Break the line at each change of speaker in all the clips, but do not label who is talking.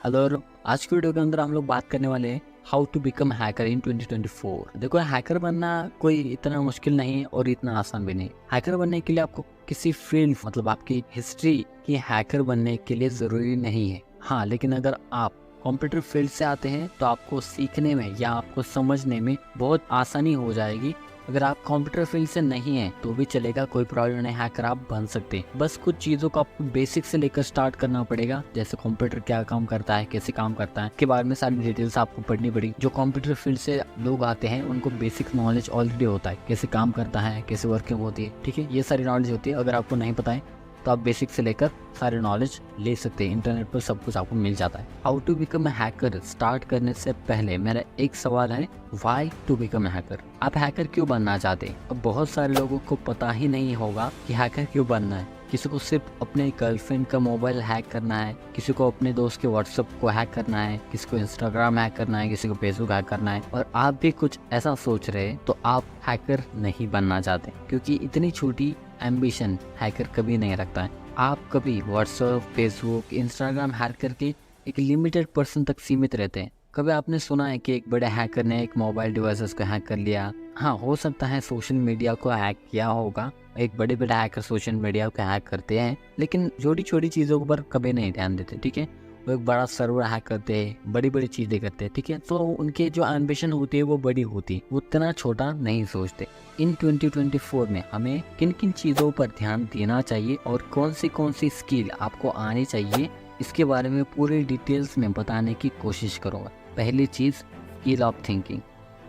Hello, आज की video के अंदर हम लोग बात करने वाले हैं हाउ टू बिकम हैकर इन 2024। देखो, हैकर बनना कोई इतना मुश्किल नहीं और इतना आसान भी नहीं। हैकर बनने के लिए आपको किसी फील्ड मतलब आपकी हिस्ट्री की हैकर बनने के लिए ज़रूरी नहीं है। हाँ, लेकिन अगर आप कंप्यूटर फील्ड से आते हैं तो आपको सीखने में या आपको समझने में बहुत आसानी हो जाएगी। अगर आप कंप्यूटर फील्ड से नहीं हैं तो भी चलेगा, कोई प्रॉब्लम नहीं, हैकर आप बन सकते हैं। बस कुछ चीज़ों को आपको बेसिक से लेकर स्टार्ट करना पड़ेगा, जैसे कंप्यूटर क्या काम करता है, कैसे काम करता है, के बारे में सारी डिटेल्स आपको पढ़नी पड़ेगी। जो कंप्यूटर फील्ड से लोग आते हैं उनको बेसिक नॉलेज ऑलरेडी होता है, कैसे काम करता है, कैसे वर्किंग होती है, ठीक है, ये सारी नॉलेज होती है। अगर आपको नहीं पता है तो आप बेसिक से लेकर सारे नॉलेज ले सकते हैं, इंटरनेट पर सब कुछ आपको मिल जाता है। How to become a hacker start करने से पहले मेरा एक सवाल है, why to become a hacker? आप हैकर क्यों बनना चाहते हैं? अब बहुत सारे लोगों को पता ही नहीं होगा कि हैकर क्यों बनना है। किसी को सिर्फ अपने गर्लफ्रेंड का मोबाइल हैक करना है, किसी को अपने दोस्त के व्हाट्सएप को हैक करना है, किसी को इंस्टाग्राम हैक करना है, किसी को फेसबुक हैक करना है। और आप भी कुछ ऐसा सोच रहे हैं तो आप हैकर नहीं बनना चाहते, क्योंकि इतनी छोटी एम्बिशन हैकर कभी नहीं रखता है। आप कभी व्हाट्सएप, फेसबुक, इंस्टाग्राम हैक करके एक लिमिटेड पर्सन तक सीमित रहते हैं। कभी आपने सुना है कि एक बड़े हैकर ने एक मोबाइल डिवाइसेस को हैक कर लिया? हाँ, हो सकता है सोशल मीडिया को हैक किया होगा। एक बड़े बड़े हैकर सोशल मीडिया को हैक करते हैं, लेकिन छोटी छोटी चीज़ों पर कभी नहीं ध्यान देते, ठीक है। वो एक बड़ा सर्वर हैक करते हैं, बड़ी बड़ी चीज़ें करते हैं, ठीक है। तो उनके जो एम्बिशन होती है वो बड़ी होती है, वो उतना छोटा नहीं सोचते। इन 2024 में हमें किन किन चीज़ों पर ध्यान देना चाहिए और कौन सी स्किल आपको आनी चाहिए, इसके बारे में पूरी डिटेल्स में बताने की कोशिश करूँगा। पहली चीज़, स्किल ऑफ थिंकिंग।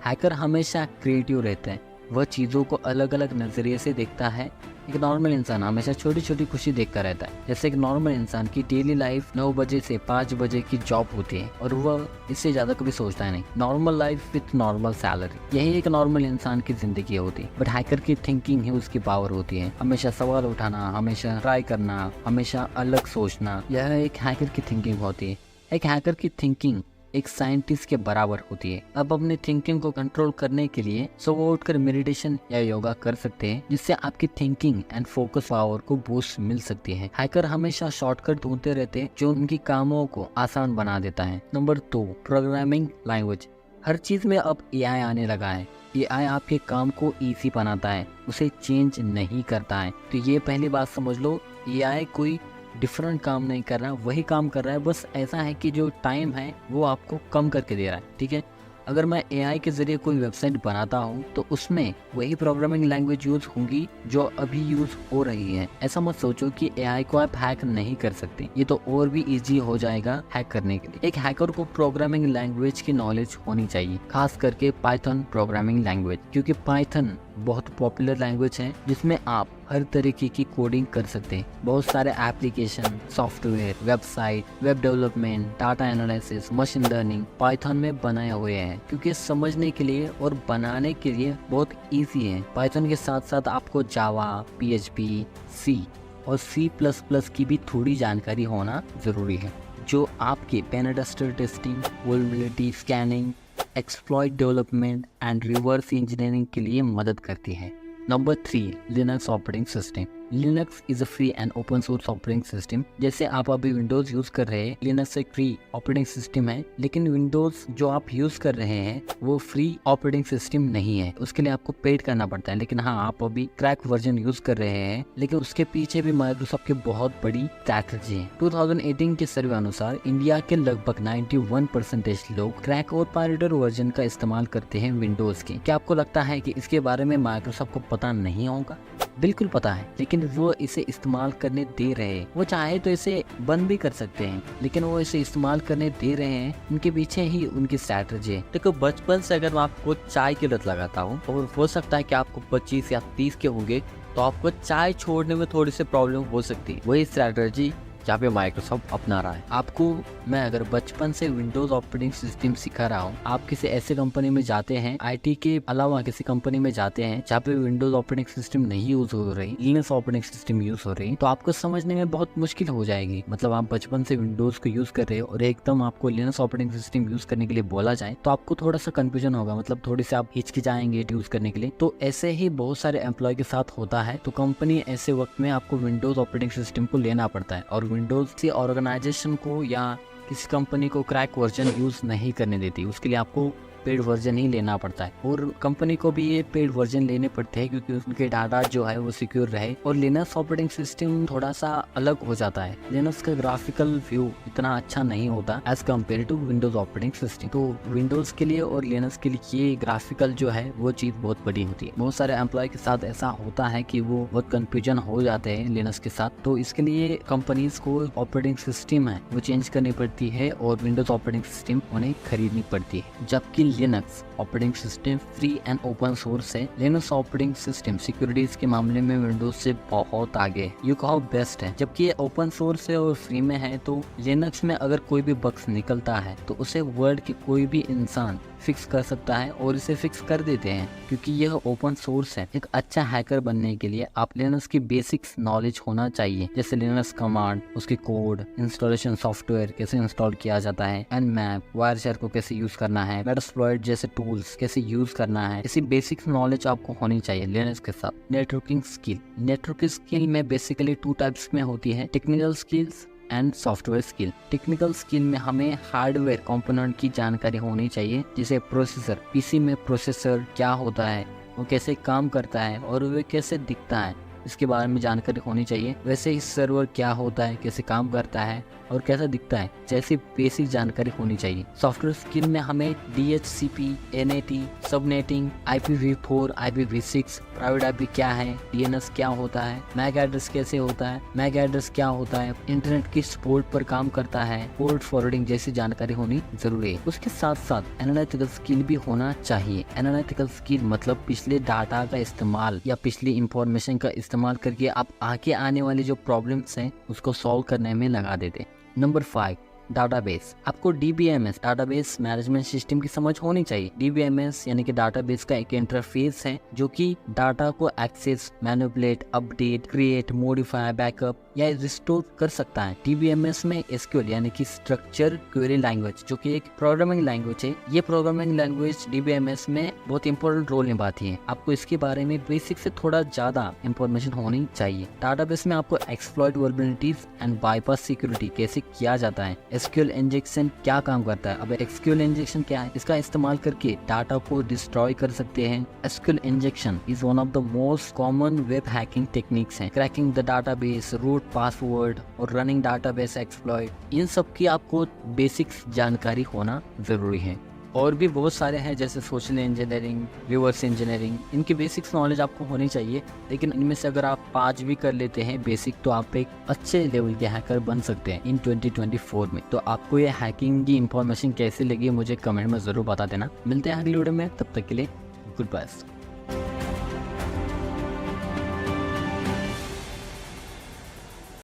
हैकर हमेशा क्रिएटिव रहते हैं, वह चीज़ों को अलग अलग नज़रिए से देखता है। एक नॉर्मल इंसान हमेशा छोटी छोटी खुशी देखता रहता है। जैसे एक नॉर्मल इंसान की डेली लाइफ 9 बजे से 5 बजे की जॉब होती है और वह इससे ज़्यादा कभी सोचता है नहीं। Normal life with normal salary, यही एक नॉर्मल इंसान की ज़िंदगी होती है। बट हैकर की थिंकिंग ही उसकी पावर होती है। हमेशा सवाल उठाना, हमेशा ट्राई करना, हमेशा अलग सोचना, यह एक हैकर की थिंकिंग होती है। एक हैकर की थिंकिंग एक साइंटिस्ट के बराबर होती है। अब अपनी थिंकिंग को कंट्रोल करने के लिए सुबह उठकर मेडिटेशन या योगा कर सकते हैं, जिससे आपकी थिंकिंग एंड फोकस पावर को बूस्ट मिल सकती है। हैकर हमेशा शॉर्टकट ढूंढते रहते हैं जो उनकी कामों को आसान बना देता है। Number 2, programming language. हर चीज में अब एआई आने लगा है। एआई आपके काम को इजी बनाता है, उसे चेंज नहीं करता है। तो ये पहली बात समझ लो, एआई कोई डिफरेंट काम नहीं कर रहा, वही काम कर रहा है, बस ऐसा है कि जो टाइम है वो आपको कम करके दे रहा है, ठीक है। अगर मैं एआई के जरिए कोई वेबसाइट बनाता हूँ तो उसमें वही प्रोग्रामिंग लैंग्वेज यूज होंगी जो अभी यूज हो रही है। ऐसा मत सोचो कि एआई को आप हैक नहीं कर सकते, ये तो और भी इजी हो जाएगा हैक करने के लिए। एक हैकर को प्रोग्रामिंग लैंग्वेज की नॉलेज होनी चाहिए, खास करके पाइथन प्रोग्रामिंग लैंग्वेज, क्योंकि पाइथन बहुत पॉपुलर लैंग्वेज है जिसमें आप हर तरीके की कोडिंग कर सकते हैं। बहुत सारे application, software, website, web development, data analysis, machine learning Python में बनाए हुए हैं, क्योंकि समझने के लिए और बनाने के लिए बहुत इजी है। पाइथन के साथ साथ आपको जावा, पीएचपी, सी और C++ की भी थोड़ी जानकारी होना जरूरी है, जो आपके penetration testing, vulnerability scanning, exploit development and reverse engineering के लिए मदद करती है। Number 3, Linux operating system. Linux is a free and open source operating system. जैसे आप अभी विंडोज यूज कर रहे हैं, लिनक्स एक फ्री ऑपरेटिंग सिस्टम है, लेकिन विंडोज जो आप यूज कर रहे हैं वो फ्री ऑपरेटिंग सिस्टम नहीं है, उसके लिए आपको पेड करना पड़ता है। लेकिन हाँ, आप अभी क्रैक वर्जन यूज कर रहे हैं, लेकिन उसके पीछे भी माइक्रोसॉफ्ट की बहुत बड़ी स्ट्रैटेजी है। 2018 के सर्वे अनुसार इंडिया के लगभग 91% लोग क्रैक और पायरेटेड वर्जन का इस्तेमाल करते हैं विंडोज के। क्या आपको लगता है कि इसके बारे में माइक्रोसॉफ्ट को पता नहीं होगा? बिल्कुल पता है, लेकिन वो इसे इस्तेमाल करने दे रहे हैं। वो चाहे तो इसे बंद भी कर सकते हैं, लेकिन वो इसे इस्तेमाल करने दे रहे हैं, उनके पीछे ही उनकी स्ट्रैटेजी है। देखो, बचपन से अगर मैं आपको चाय की लत लगाता हूँ, और हो सकता है कि आपको 25 या 30 के होंगे, तो आपको चाय छोड़ने में थोड़ी सी प्रॉब्लम हो सकती है। वही स्ट्रैटेजी जहाँ पे माइक्रोसॉफ्ट अपना रहा है। आपको मैं अगर बचपन से विंडोज ऑपरेटिंग सिस्टम सिखा रहा हूँ, आप किसी ऐसे कंपनी में जाते हैं, आईटी के अलावा किसी कंपनी में जाते हैं जहाँ पे विंडोज ऑपरेटिंग सिस्टम नहीं यूज हो रही, लिनक्स ऑपरेटिंग सिस्टम यूज हो रही, तो आपको समझने में बहुत मुश्किल हो जाएगी। मतलब आप बचपन से विंडोज को यूज कर रहे हो और एकदम आपको लिनक्स ऑपरेटिंग सिस्टम यूज करने के लिए बोला जाए तो आपको थोड़ा सा कंफ्यूजन होगा, मतलब थोड़ी सी आप हिचकिचाएंगे यूज करने के लिए। तो ऐसे ही बहुत सारे एम्प्लॉय के साथ होता है। तो कंपनी ऐसे वक्त में आपको विंडोज ऑपरेटिंग सिस्टम को लेना पड़ता है, और विंडोज से ऑर्गेनाइजेशन को या किसी कंपनी को क्रैक वर्जन यूज़ नहीं करने देती, उसके लिए आपको पेड वर्जन ही लेना पड़ता है। और कंपनी को भी ये पेड वर्जन लेने पड़ते हैं क्योंकि उनके डाटा जो है वो सिक्योर रहे। और लिनक्स ऑपरेटिंग सिस्टम थोड़ा सा अलग हो जाता है। लिनक्स का ग्राफिकल व्यू इतना अच्छा नहीं होता as compare to Windows operating system. तो विंडोज के लिए और लिनक्स के लिए ये ग्राफिकल जो है वो चीज़ बहुत बड़ी होती है। बहुत सारे एम्प्लॉय के साथ ऐसा होता है कि वो बहुत कंफ्यूजन हो जाते हैं लिनक्स के साथ। तो इसके लिए कंपनीज को ऑपरेटिंग सिस्टम है वो चेंज करनी पड़ती है और विंडोज ऑपरेटिंग सिस्टम उन्हें खरीदनी पड़ती है। जबकि Linux operating system free and open source है। लिनक्स ऑपरेटिंग सिस्टम सिक्योरिटीज के मामले में विंडोज से बहुत आगे है, यू कहो बेस्ट है। जबकि ये ओपन सोर्स है और फ्री में है, तो लिनक्स में अगर कोई भी बग्स निकलता है तो उसे वर्ल्ड के कोई भी इंसान फिक्स कर सकता है और इसे फिक्स कर देते हैं क्योंकि यह ओपन सोर्स है। एक अच्छा हैकर बनने के लिए आप लिनक्स की बेसिक्स नॉलेज होना चाहिए, जैसे लिनक्स कमांड, उसके कोड, इंस्टॉलेशन सॉफ्टवेयर कैसे इंस्टॉल किया जाता है, nmap, वायरशेयर को कैसे यूज करना है, मेटास्प्लॉइट जैसे टूल्स कैसे यूज करना है। ऐसी बेसिक्स नॉलेज आपको होनी चाहिए लिनक्स के साथ। नेटवर्किंग स्किल, नेटवर्किंग स्किल में बेसिकली 2 टाइप्स में होती है, technical skills and software skill. Technical skill में हमें हार्डवेयर कंपोनेंट की जानकारी होनी चाहिए, जैसे प्रोसेसर, पीसी में प्रोसेसर क्या होता है, वो कैसे काम करता है और वो कैसे दिखता है, इसके बारे में जानकारी होनी चाहिए। वैसे ही सर्वर क्या होता है, कैसे काम करता है और कैसा दिखता है, जैसी बेसिक जानकारी होनी चाहिए। सॉफ्टवेयर स्किल में हमें DHCP, NAT, subnetting, IPv4, IPv6, private IP क्या है, DNS क्या होता है, मैक एड्रेस कैसे होता है, मैक एड्रेस क्या होता है, इंटरनेट किस पोर्ट पर काम करता है, पोर्ट फॉरवर्डिंग जैसी जानकारी होनी जरूरी है। उसके साथ साथ एनालिटिकल स्किल भी होना चाहिए। एनालिटिकल स्किल मतलब पिछले डाटा का इस्तेमाल या पिछली इंफॉर्मेशन का इस्तेमाल करके आप आगे आने वाली जो प्रॉब्लम्स हैं उसको सॉल्व करने में लगा देते। Number 5, database. आपको DBMS डाटाबेस मैनेजमेंट सिस्टम की समझ होनी चाहिए। DBMS यानी कि डाटाबेस का एक इंटरफेस है जो कि डाटा को access, manipulate, update, create, modify, backup या रिस्टोर कर सकता है। DBMS में SQL यानी कि स्ट्रक्चर क्वेरी लैंग्वेज जो कि एक प्रोग्रामिंग लैंग्वेज है, ये प्रोग्रामिंग लैंग्वेज DBMS में बहुत इंपॉर्टेंट रोल निभाती है। आपको इसके बारे में बेसिक से थोड़ा ज्यादा इंफॉर्मेशन होनी चाहिए। डाटाबेस में आपको exploit vulnerabilities and bypass security कैसे किया जाता है, SQL इंजेक्शन क्या काम करता है। अब SQL इंजेक्शन क्या है, इसका इस्तेमाल करके डाटा को डिस्ट्रॉय कर सकते हैं। SQL injection is one of the most common web hacking techniques हैं। Cracking the database, root password और रनिंग डाटाबेस एक्सप्लॉइट, इन सब की आपको बेसिक्स जानकारी होना जरूरी है। और भी बहुत सारे हैं जैसे सोशल इंजीनियरिंग, रिवर्स इंजीनियरिंग, इनकी बेसिक्स नॉलेज आपको होनी चाहिए। लेकिन इनमें से अगर आप 5 भी कर लेते हैं बेसिक तो आप एक अच्छे लेवल के हैकर बन सकते हैं इन 2024 में। तो आपको ये हैकिंग की इंफॉर्मेशन कैसी लगी मुझे कमेंट में ज़रूर बता देना। मिलते हैं अगली वीडियो में, तब तक के लिए गुड बाय।